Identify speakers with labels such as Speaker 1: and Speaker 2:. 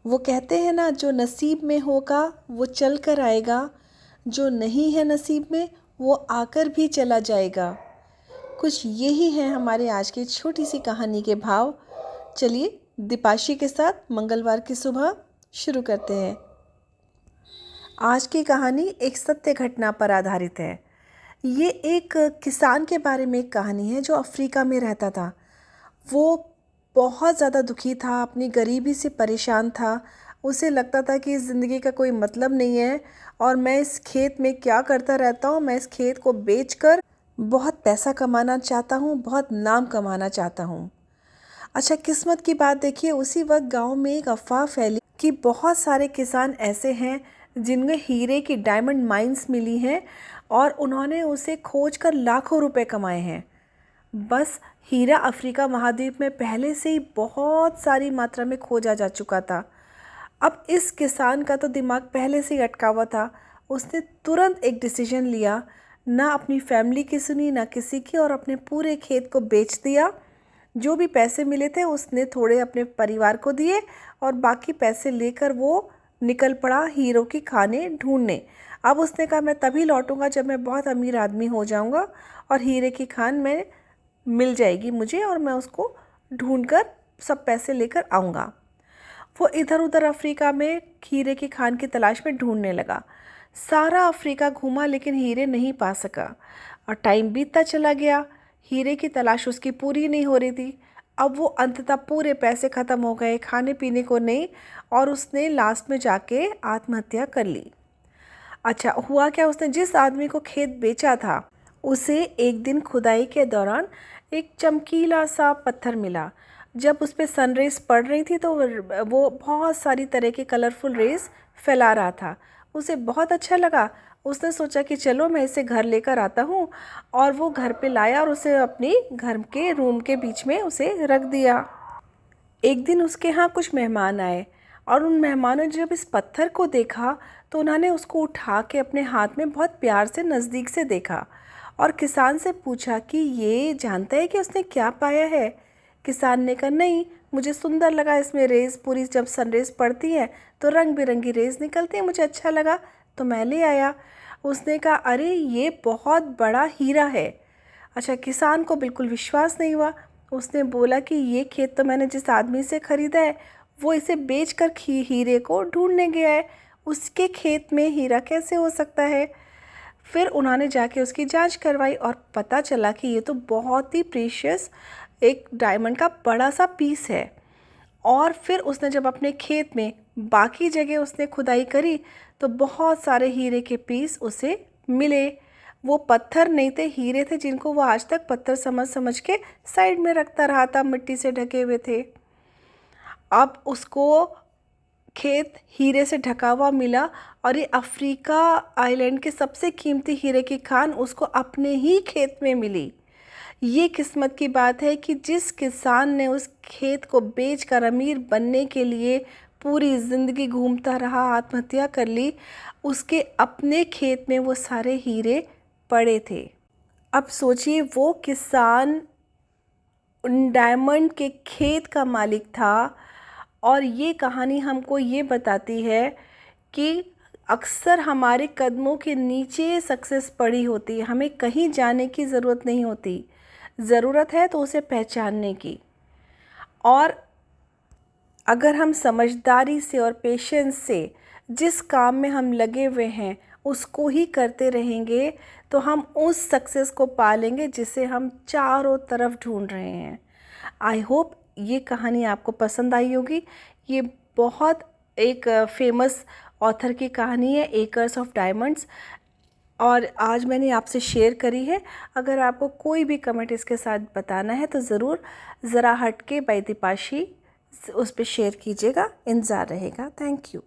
Speaker 1: वो कहते हैं ना, जो नसीब में होगा वो चल कर आएगा, जो नहीं है नसीब में वो आकर भी चला जाएगा। कुछ यही है हमारे आज की छोटी सी कहानी के भाव। चलिए दीपाशी के साथ मंगलवार की सुबह शुरू करते हैं। आज की कहानी एक सत्य घटना पर आधारित है। ये एक किसान के बारे में एक कहानी है जो अफ्रीका में रहता था। वो बहुत ज़्यादा दुखी था, अपनी गरीबी से परेशान था। उसे लगता था कि इस ज़िंदगी का कोई मतलब नहीं है और मैं इस खेत में क्या करता रहता हूँ। मैं इस खेत को बेचकर बहुत पैसा कमाना चाहता हूँ, बहुत नाम कमाना चाहता हूँ। अच्छा, किस्मत की बात देखिए, उसी वक्त गांव में एक अफवाह फैली कि बहुत सारे किसान ऐसे हैं जिनमें हीरे की डायमंड माइंस मिली हैं और उन्होंने उसे खोज कर लाखों रुपए कमाए हैं। बस हीरा अफ्रीका महाद्वीप में पहले से ही बहुत सारी मात्रा में खोजा जा चुका था। अब इस किसान का तो दिमाग पहले से ही अटका हुआ था। उसने तुरंत एक डिसीजन लिया, ना अपनी फैमिली की सुनी ना किसी की, और अपने पूरे खेत को बेच दिया। जो भी पैसे मिले थे उसने थोड़े अपने परिवार को दिए और बाकी पैसे लेकर वो निकल पड़ा हीरो की खाने ढूंढने। अब उसने कहा, मैं तभी लौटूंगा जब मैं बहुत अमीर आदमी हो जाऊंगा और हीरे की खान में मिल जाएगी मुझे और मैं उसको ढूंढकर सब पैसे लेकर आऊँगा। वो इधर उधर अफ्रीका में हीरे की खान की तलाश में ढूंढने लगा। सारा अफ्रीका घूमा लेकिन हीरे नहीं पा सका और टाइम बीतता चला गया। हीरे की तलाश उसकी पूरी नहीं हो रही थी। अब वो अंततः पूरे पैसे ख़त्म हो गए, खाने पीने को नहीं, और उसने लास्ट में जाके आत्महत्या कर ली। अच्छा, हुआ क्या, उसने जिस आदमी को खेत बेचा था उसे एक दिन खुदाई के दौरान एक चमकीला सा पत्थर मिला। जब उस पर सनरेज पड़ रही थी तो वो बहुत सारी तरह के कलरफुल रेज फैला रहा था। उसे बहुत अच्छा लगा। उसने सोचा कि चलो मैं इसे घर लेकर आता हूँ, और वो घर पे लाया और उसे अपनी घर के रूम के बीच में उसे रख दिया। एक दिन उसके यहाँ कुछ मेहमान आए और उन मेहमानों ने जब इस पत्थर को देखा तो उन्होंने उसको उठा के अपने हाथ में बहुत प्यार से नज़दीक से देखा और किसान से पूछा कि ये जानता है कि उसने क्या पाया है। किसान ने कहा, नहीं, मुझे सुंदर लगा, इसमें रेज़ पूरी जब सनरेज़ पड़ती है तो रंग बिरंगी रेज़ निकलती है, मुझे अच्छा लगा तो मैं ले आया। उसने कहा, अरे ये बहुत बड़ा हीरा है। अच्छा, किसान को बिल्कुल विश्वास नहीं हुआ। उसने बोला कि ये खेत तो मैंने जिस आदमी से ख़रीदा है वो इसे बेचकर हीरे को ढूंढने गया है, उसके खेत में हीरा कैसे हो सकता है। फिर उन्होंने जाके उसकी जांच करवाई और पता चला कि ये तो बहुत ही प्रीशियस एक डायमंड का बड़ा सा पीस है। और फिर उसने जब अपने खेत में बाकी जगह उसने खुदाई करी तो बहुत सारे हीरे के पीस उसे मिले। वो पत्थर नहीं थे, हीरे थे जिनको वो आज तक पत्थर समझ समझ के साइड में रखता रहा था, मिट्टी से ढके हुए थे। अब उसको खेत हीरे से ढका हुआ मिला और ये अफ्रीका आइलैंड के सबसे कीमती हीरे की खान उसको अपने ही खेत में मिली। ये किस्मत की बात है कि जिस किसान ने उस खेत को बेचकर अमीर बनने के लिए पूरी ज़िंदगी घूमता रहा, आत्महत्या कर ली, उसके अपने खेत में वो सारे हीरे पड़े थे। अब सोचिए, वो किसान उन डायमंड के खेत का मालिक था। और ये कहानी हमको ये बताती है कि अक्सर हमारे कदमों के नीचे सक्सेस पड़ी होती है। हमें कहीं जाने की ज़रूरत नहीं होती, ज़रूरत है तो उसे पहचानने की। और अगर हम समझदारी से और पेशेंस से जिस काम में हम लगे हुए हैं उसको ही करते रहेंगे तो हम उस सक्सेस को पालेंगे जिसे हम चारों तरफ ढूंढ रहे हैं। आई होप ये कहानी आपको पसंद आई होगी। ये बहुत एक फेमस ऑथर की कहानी है, एकर्स ऑफ डायमंड्स, और आज मैंने आपसे शेयर करी है। अगर आपको कोई भी कमेंट इसके साथ बताना है तो ज़रूर ज़रा हटके बाय दीपाशी उस पर शेयर कीजिएगा। इंतज़ार रहेगा। Thank you.